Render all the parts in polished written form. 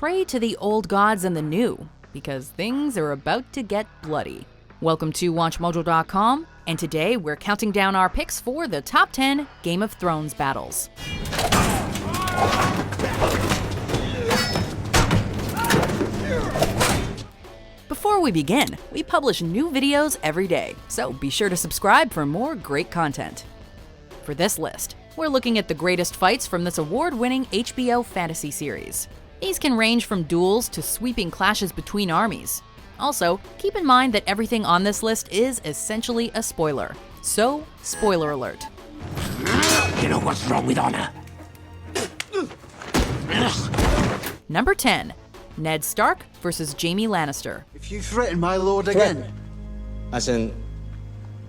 pray to the old gods and the new, because things are about to get bloody. Welcome to WatchMojo.com, and today we're counting down our picks for the top 10 Game of Thrones battles. Before we begin, we publish new videos every day, so be sure to subscribe for more great content. For this list, we're looking at the greatest fights from this award-winning HBO fantasy series. These can range from duels to sweeping clashes between armies. Also, keep in mind that everything on this list is essentially a spoiler. So, spoiler alert. You know what's wrong with honor? Number 10. Ned Stark versus Jaime Lannister. If you threaten my lord again... As in,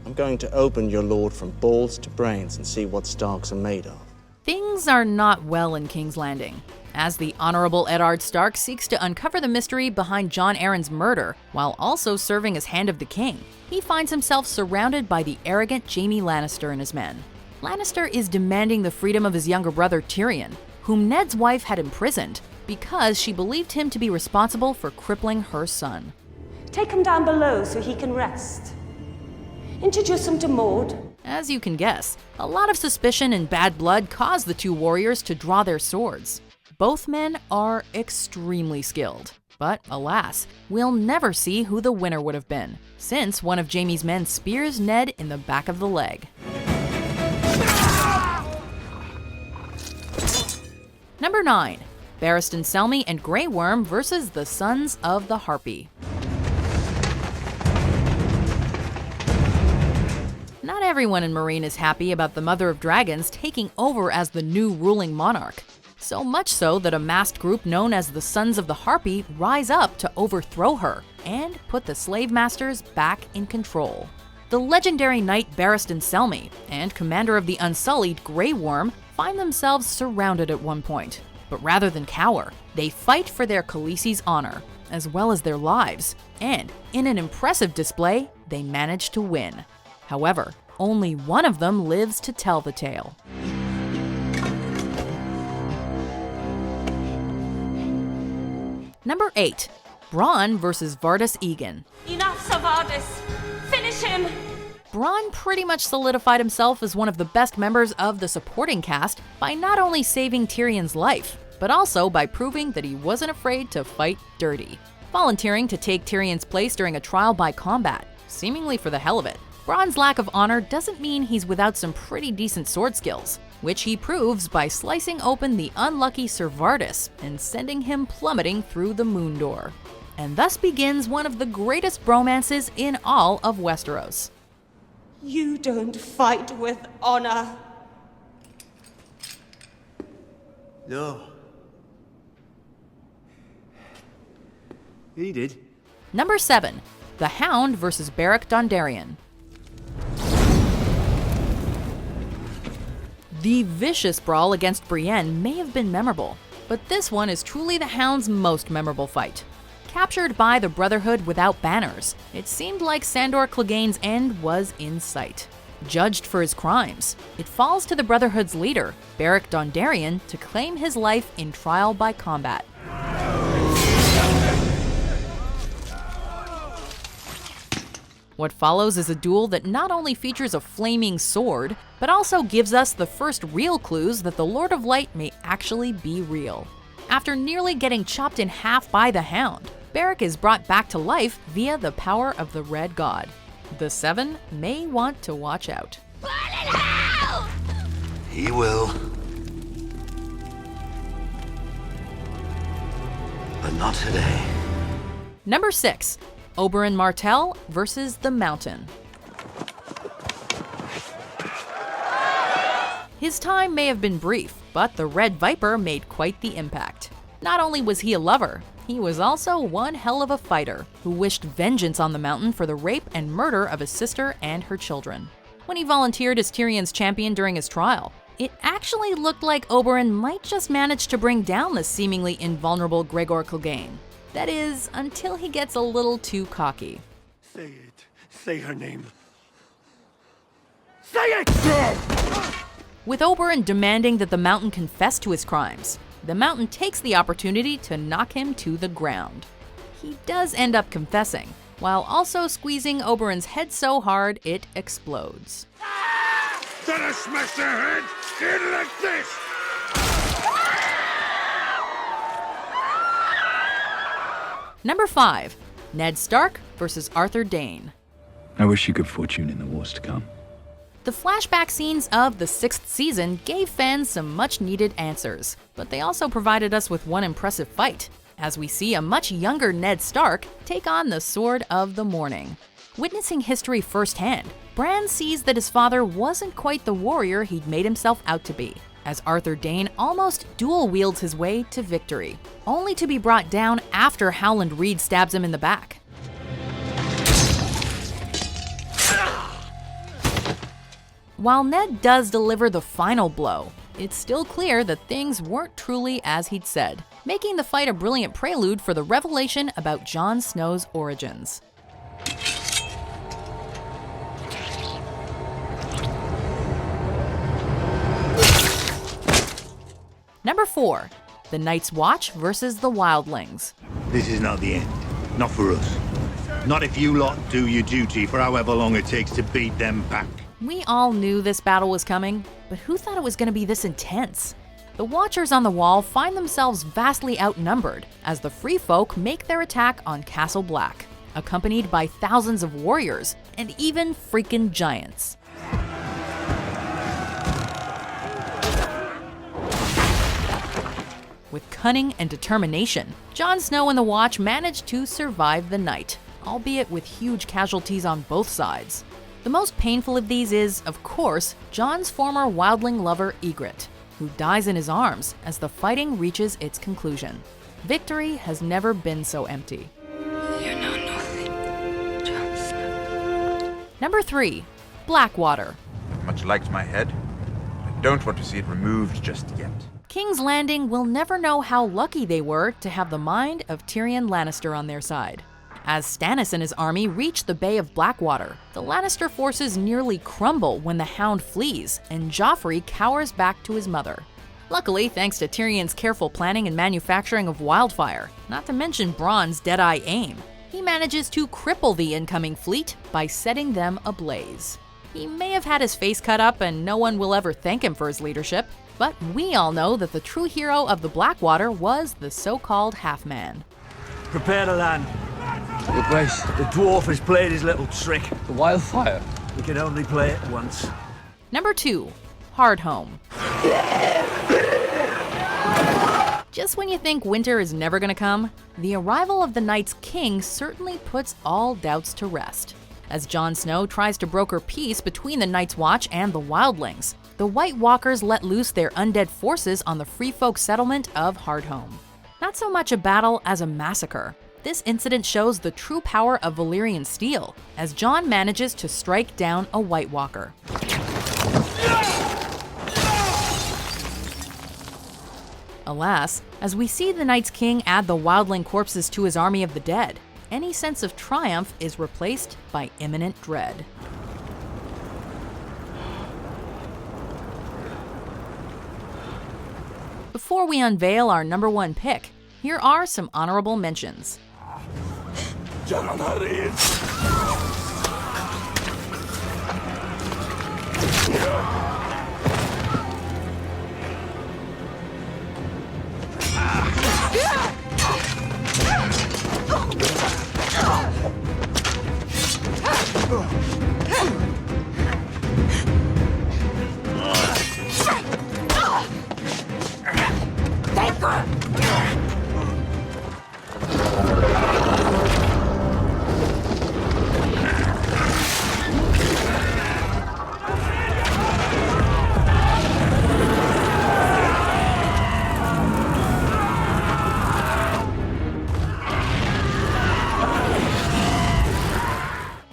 I'm going to open your lord from balls to brains and see what Starks are made of. Things are not well in King's Landing, as the Honorable Eddard Stark seeks to uncover the mystery behind Jon Arryn's murder, while also serving as Hand of the King. He finds himself surrounded by the arrogant Jaime Lannister and his men. Lannister is demanding the freedom of his younger brother Tyrion, whom Ned's wife had imprisoned, because she believed him to be responsible for crippling her son. Take him down below so he can rest. Introduce him to Maud. As you can guess, a lot of suspicion and bad blood caused the two warriors to draw their swords. Both men are extremely skilled, but alas, we'll never see who the winner would have been, since one of Jaime's men spears Ned in the back of the leg. Number 9. Barristan Selmy and Grey Worm versus the Sons of the Harpy. Not everyone in Meereen is happy about the Mother of Dragons taking over as the new ruling monarch. So much so that a masked group known as the Sons of the Harpy rise up to overthrow her and put the slave masters back in control. The legendary knight Barristan Selmy and commander of the Unsullied Grey Worm find themselves surrounded at one point. But rather than cower, they fight for their Khaleesi's honor, as well as their lives, and in an impressive display, they manage to win. However, only one of them lives to tell the tale. Number 8. Bronn versus Vardis Egen. Enough, Sir Vardis. Finish him! Bronn pretty much solidified himself as one of the best members of the supporting cast by not only saving Tyrion's life, but also by proving that he wasn't afraid to fight dirty. Volunteering to take Tyrion's place during a trial by combat, seemingly for the hell of it. Bronn's lack of honor doesn't mean he's without some pretty decent sword skills, which he proves by slicing open the unlucky Sir Vardis and sending him plummeting through the moon door. And thus begins one of the greatest bromances in all of Westeros. You don't fight with honor. No. He did. Number 7. The Hound versus Beric Dondarrion. The vicious brawl against Brienne may have been memorable, but this one is truly the Hound's most memorable fight. Captured by the Brotherhood without banners, it seemed like Sandor Clegane's end was in sight. Judged for his crimes, it falls to the Brotherhood's leader, Beric Dondarrion, to claim his life in trial by combat. What follows is a duel that not only features a flaming sword, but also gives us the first real clues that the Lord of Light may actually be real. After nearly getting chopped in half by the Hound, Beric is brought back to life via the power of the Red God. The Seven may want to watch out. He will. But not today. Number 6. Oberyn Martell versus the Mountain. His time may have been brief, but the Red Viper made quite the impact. Not only was he a lover, he was also one hell of a fighter who wished vengeance on the Mountain for the rape and murder of his sister and her children. When he volunteered as Tyrion's champion during his trial, it actually looked like Oberyn might just manage to bring down the seemingly invulnerable Gregor Clegane. That is, until he gets a little too cocky. Say it. Say her name. Say it! With Oberyn demanding that the Mountain confess to his crimes, the Mountain takes the opportunity to knock him to the ground. He does end up confessing, while also squeezing Oberyn's head so hard it explodes. Gonna smash their head in like this! Number 5. Ned Stark versus Arthur Dayne. I wish you good fortune in the wars to come. The flashback scenes of the 6th season gave fans some much-needed answers, but they also provided us with one impressive fight, as we see a much younger Ned Stark take on the Sword of the Morning. Witnessing history firsthand, Bran sees that his father wasn't quite the warrior he'd made himself out to be, as Arthur Dayne almost dual-wields his way to victory, only to be brought down after Howland Reed stabs him in the back. While Ned does deliver the final blow, it's still clear that things weren't truly as he'd said, making the fight a brilliant prelude for the revelation about Jon Snow's origins. Number 4. The Night's Watch versus the Wildlings. This is not the end. Not for us. Not if you lot do your duty for however long it takes to beat them back. We all knew this battle was coming, but who thought it was going to be this intense? The Watchers on the Wall find themselves vastly outnumbered as the Free Folk make their attack on Castle Black, accompanied by thousands of warriors and even freaking giants. With cunning and determination, Jon Snow and the Watch managed to survive the night, albeit with huge casualties on both sides. The most painful of these is, of course, Jon's former wildling lover Ygritte, who dies in his arms as the fighting reaches its conclusion. Victory has never been so empty. You know nothing, Jon Snow. Number 3. Blackwater. Much liked my head. I don't want to see it removed just yet. King's Landing will never know how lucky they were to have the mind of Tyrion Lannister on their side. As Stannis and his army reach the Bay of Blackwater, the Lannister forces nearly crumble when the Hound flees and Joffrey cowers back to his mother. Luckily, thanks to Tyrion's careful planning and manufacturing of wildfire, not to mention Bronn's dead-eye aim, he manages to cripple the incoming fleet by setting them ablaze. He may have had his face cut up and no one will ever thank him for his leadership, but we all know that the true hero of the Blackwater was the so-called Half-Man. Prepare to land. Your Grace, the dwarf has played his little trick. The wildfire? He can only play it once. Number 2. Hardhome. Just when you think winter is never gonna come, the arrival of the Night's King certainly puts all doubts to rest. As Jon Snow tries to broker peace between the Night's Watch and the Wildlings, the White Walkers let loose their undead forces on the Free Folk settlement of Hardhome. Not so much a battle as a massacre. This incident shows the true power of Valyrian steel, as Jon manages to strike down a White Walker. Alas, as we see the Night's King add the wildling corpses to his army of the dead, any sense of triumph is replaced by imminent dread. Before we unveil our number 1 pick, here are some honorable mentions.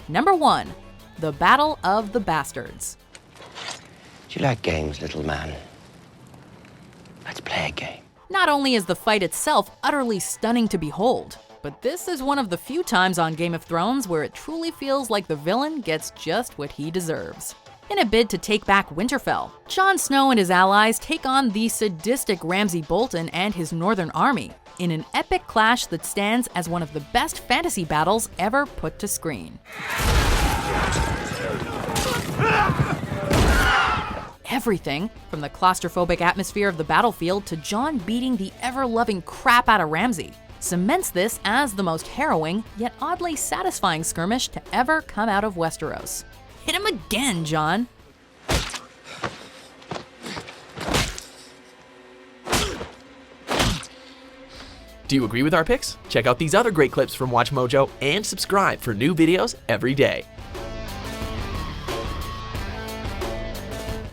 Number 1. The Battle of the Bastards. Do you like games, little man? Let's play a game. Not only is the fight itself utterly stunning to behold, but this is one of the few times on Game of Thrones where it truly feels like the villain gets just what he deserves. In a bid to take back Winterfell, Jon Snow and his allies take on the sadistic Ramsay Bolton and his northern army in an epic clash that stands as one of the best fantasy battles ever put to screen. Everything from the claustrophobic atmosphere of the battlefield to Jon beating the ever-loving crap out of Ramsay cements this as the most harrowing yet oddly satisfying skirmish to ever come out of Westeros. Hit him again, Jon! Do you agree with our picks? Check out these other great clips from WatchMojo and subscribe for new videos every day.